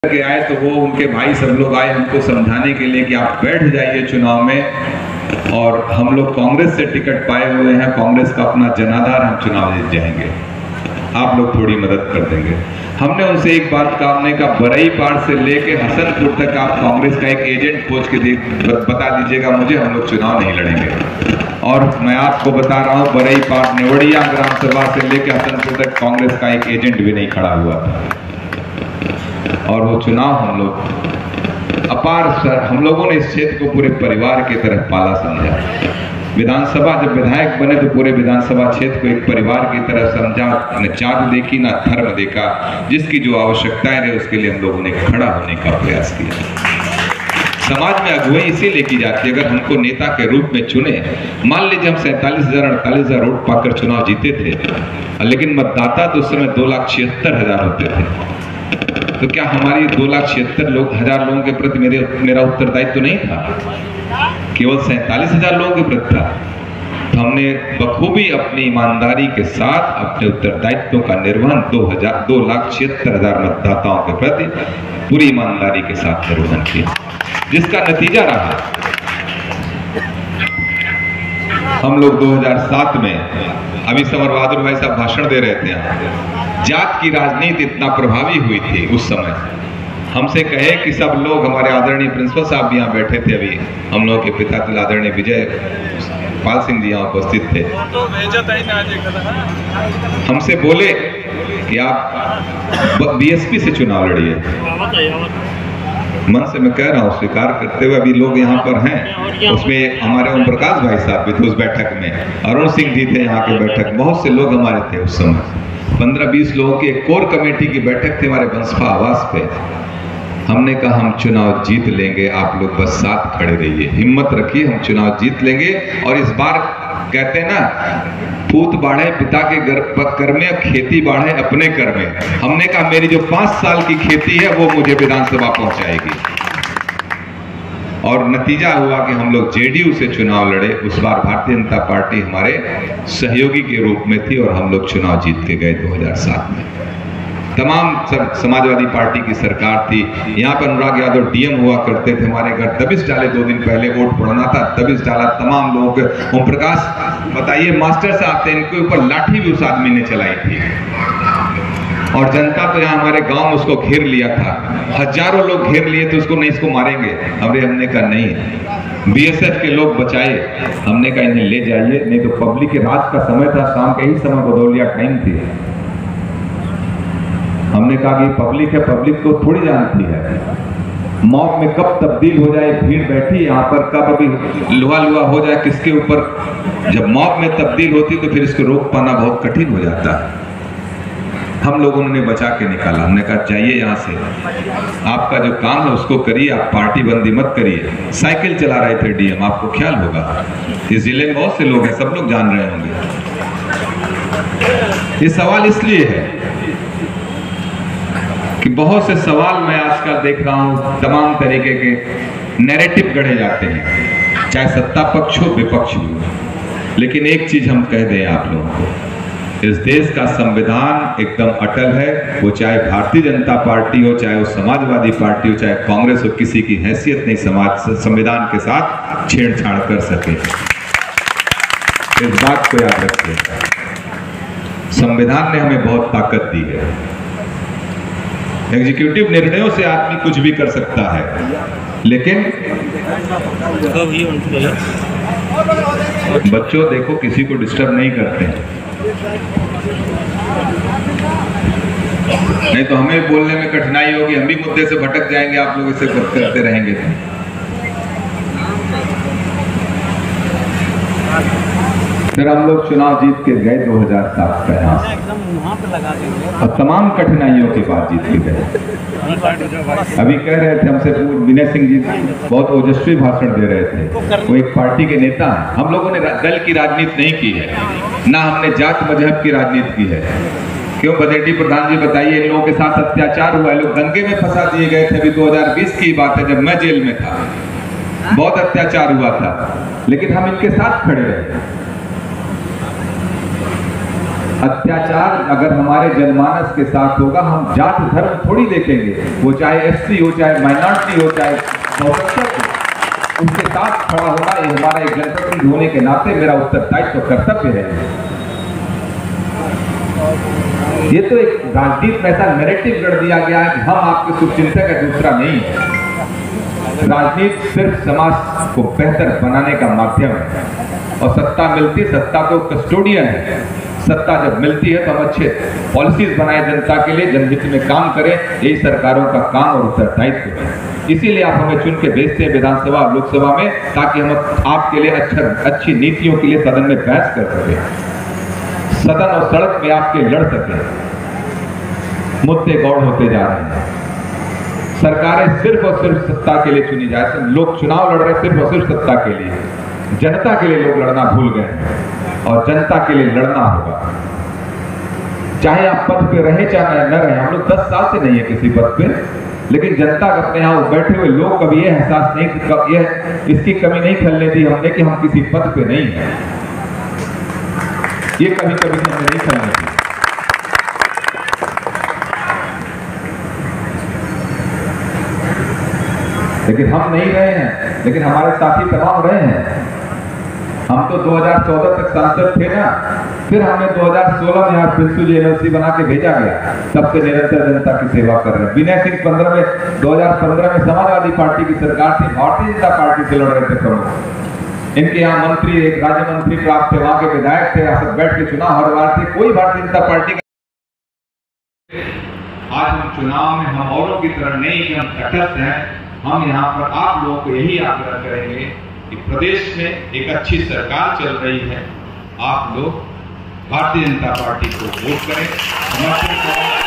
के आए तो वो उनके भाई सब लोग आए हमको समझाने के लिए कि आप बैठ जाइए चुनाव में, और हम लोग कांग्रेस से टिकट पाए हुए हैं, कांग्रेस का अपना जनाधार, हम चुनाव जीत जाएंगे, आप लोग थोड़ी मदद कर देंगे। हमने उनसे एक बात कहा, हमने कहा बरई पार से लेके हसनपुर तक आप कांग्रेस का एक एजेंट खोज के बता दीजिएगा मुझे, हम लोग चुनाव नहीं लड़ेंगे। और मैं आपको बता रहा हूं, बरई पार नेवड़िया ग्राम सभा से लेके हसनपुर तक कांग्रेस का एक एजेंट भी नहीं खड़ा हुआ था, और वो चुनाव हम लोग अपार सर, हम लोगों ने इस क्षेत्र को पूरे परिवार की तरह पाला समझा। विधानसभा जब विधायक बने तो पूरे विधानसभा क्षेत्र को एक परिवार की तरह समझा, न जात देखी ना धर्म देखा, जिसकी जो आवश्यकताएं रहे उसके लिए हम लोगों ने खड़ा होने का प्रयास किया। समाज में अगुवाई इसीलिए की जाती है, अगर हमको नेता के रूप में चुने, मान लीजिए हम 47,000-48,000 वोट पाकर चुनाव जीते थे, लेकिन मतदाता तो उस समय 2,76,000 होते थे, तो क्या हमारी 2,76,000 लोगों के प्रति मेरा उत्तरदायित्व तो नहीं था, केवल 47,000 लोगों के प्रति था। तो हमने बखूबी अपनी ईमानदारी के साथ अपने उत्तरदायित्वों का निर्वहन 2,76,000 मतदाताओं के प्रति पूरी ईमानदारी के साथ निर्वहन किया, जिसका नतीजा रहा हम लोग 2007 में, अभी समर बहादुर भाई साहब भाषण दे रहे थे, जात की राजनीति इतना प्रभावी हुई थी उस समय। हमसे कहे कि सब लोग, हमारे आदरणीय प्रिंसिपल साहब भी यहाँ बैठे थे, अभी हम लोगों के पिता आदरणीय विजय पाल सिंह जी यहाँ उपस्थित थे, हमसे बोले कि आप बीएसपी से चुनाव लड़िए। मन से मैं कह रहा हूँ, स्वीकार करते हुए, अभी लोग यहाँ पर हैं, उसमें हमारे ओम प्रकाश भाई साहब भी थे उस बैठक में, अरुण सिंह जी थे यहाँ के बैठक, बहुत से लोग हमारे थे उस समय, 15-20 लोगों की एक कोर कमेटी की बैठक थी हमारे बंसफा आवास पे। हमने कहा हम चुनाव जीत लेंगे, आप लोग बस साथ खड़े रहिए, हिम्मत रखिए, हम चुनाव जीत लेंगे। और इस बार कहते हैं ना, पूत बाढ़े पिता के कर में, खेती बाढ़े अपने कर में। हमने कहा मेरी जो 5 साल की खेती है वो मुझे विधानसभा पहुंचाएगी। और नतीजा हुआ कि हम लोग जेडीयू से चुनाव लड़े, उस बार भारतीय जनता पार्टी हमारे सहयोगी के रूप में थी, और हम लोग चुनाव जीत के गए 2007 में। तमाम समाजवादी पार्टी की सरकार थी, यहाँ पर अनुराग यादव डीएम हुआ करते थे, हमारे घर दबिश डाले, 2 दिन पहले वोट पड़ना था, दबिश डाला तमाम लोगों के। ओम प्रकाश बताइए, मास्टर साहब थे, इनके ऊपर लाठी भी उस आदमी ने चलाई थी, और जनता तो यहाँ हमारे गांव में उसको घेर लिया था, हजारों लोग घेर लिए थे उसको, नहीं इसको मारेंगे। हमने कहा नहीं, बीएसएफ के लोग बचाए, हमने कहा इन्हें ले जाइए, नहीं तो पब्लिक के रात का समय था, शाम का ही समय बदौलिया टाइम थी। हमने कहा कि पब्लिक है, पब्लिक को थोड़ी जानती है मॉब में कब तब्दील हो जाए, भीड़ बैठी यहाँ पर, कब अभी लुहा हो जाए किसके ऊपर। जब मॉब में तब्दील होती तो फिर इसको रोक पाना बहुत कठिन हो जाता है। हम लोगों ने बचा के निकाला। हमने कहा चाहिए यहाँ से, आपका जो काम है उसको करिए, आप पार्टी बंदी मत करिए। साइकिल चला रहे थे डीएम, आपको ख्याल होगा, इस जिले में बहुत से लोग हैं, सब लोग जान रहे होंगे। ये सवाल इसलिए है कि बहुत से सवाल मैं आजकल देख रहा हूं, तमाम तरीके के नैरेटिव गढ़े जाते हैं, चाहे सत्ता पक्ष हो विपक्ष हो। लेकिन एक चीज हम कह दें आप लोगों को, इस देश का संविधान एकदम अटल है, वो चाहे भारतीय जनता पार्टी हो, चाहे वो समाजवादी पार्टी हो, चाहे कांग्रेस हो, किसी की हैसियत नहीं समाज संविधान के साथ छेड़छाड़ कर सके। इस बात को याद रखिए, संविधान ने हमें बहुत ताकत दी है। एग्जीक्यूटिव निर्णयों से आदमी कुछ भी कर सकता है, लेकिन बच्चों देखो किसी को डिस्टर्ब नहीं करते हैं, नहीं तो हमें बोलने में कठिनाई होगी, हम भी मुद्दे से भटक जाएंगे, आप लोग इसे करते रहेंगे। फिर हम लोग चुनाव जीत के गए 2007 में, और तमाम कठिनाइयों के बाद जीत के गए। अभी कह रहे थे हमसे विनय सिंह जी, बहुत ओजस्वी भाषण दे रहे थे, वो एक पार्टी के नेता हैं। हम लोगों ने दल की राजनीति नहीं की है, ना हमने जात मजहब की राजनीति की है। क्यों बदेटी प्रधान जी बताइए, इन लोगों के साथ अत्याचार हुआ है, लोग दंगे में फंसा दिए गए थे। अभी 2020 की बात है, जब मैं जेल में था, बहुत अत्याचार हुआ था, लेकिन हम इनके साथ खड़े रहे। अत्याचार अगर हमारे जनमानस के साथ होगा, हम जात धर्म थोड़ी देखेंगे, वो चाहे एससी हो, चाहे माइनॉरिटी हो, चाहे बहुसंख्यक हो, उनके साथ खड़ा होना ये हमारा एक जनप्रतिनिधि होने के नाते मेरा उत्तरदायित्व तो कर्तव्य है। ये तो एक राजनीति में ऐसा नैरेटिव गढ़ दिया गया है कि हम आपके शुभचिंतक है, दूसरा नहीं है। राजनीति सिर्फ समाज को बेहतर बनाने का माध्यम है, और सत्ता मिलती, सत्ता तो कस्टोडियन है। सत्ता जब मिलती है तो हम अच्छे पॉलिसीज बनाए जनता के लिए, जनहित में काम करें, यही सरकारों का काम और उत्तरदायित्व है। इसीलिए आप हमें चुन के भेजते हैं विधानसभा और लोकसभा में, ताकि हम आपके लिए अच्छी नीतियों के लिए सदन में बहस कर सकें, सदन और सड़क में आपके लड़ सके। मुद्दे गौड़ होते जा रहे हैं, सरकारें सिर्फ और सिर्फ सत्ता के लिए चुनी जाए, लोग चुनाव लड़ रहे सिर्फ और सिर्फ सत्ता के लिए, जनता के लिए लोग लड़ना भूल गए हैं, और जनता के लिए लड़ना होगा। चाहे आप पद पे रहे चाहे न रहे, हम लोग 10 साल से नहीं है किसी पद पे, लेकिन जनता अपने यहाँ बैठे हुए लोग कभी ये एहसास नहीं, ये इसकी कमी नहीं खलने दी हमने कि हम किसी पद पे नहीं है, ये कभी कभी हमने नहीं करना चाहिए। लेकिन हम नहीं रहे हैं, लेकिन हमारे साथी तमाम रहे हैं। हम तो 2014 तक सांसद थे ना, फिर हमने 2016 में यहाँ प्रिंसू जी एनएलसी बना के भेजा गया, तब से निरंतर जनता की सेवा कर रहे हैं। विनय सिंह 2015 में समाजवादी पार्टी की सरकार थी, भारतीय जनता पार्टी से लड़ रहे थे प्रमुख। इनके यहाँ मंत्री, एक राज्य मंत्री प्राप्त थे, वहां के विधायक थे, यहाँ बैठ के चुनाव हर बार थे, कोई भारतीय जनता पार्टी का। आज हम चुनाव में हम औरों की तरह नहीं कि हम तटस्थ हैं, हम यहाँ पर आप लोगों को यही आग्रह करेंगे कि प्रदेश में एक अच्छी सरकार चल रही है, आप लोग भारतीय जनता पार्टी को वोट करें, समर्थन करें।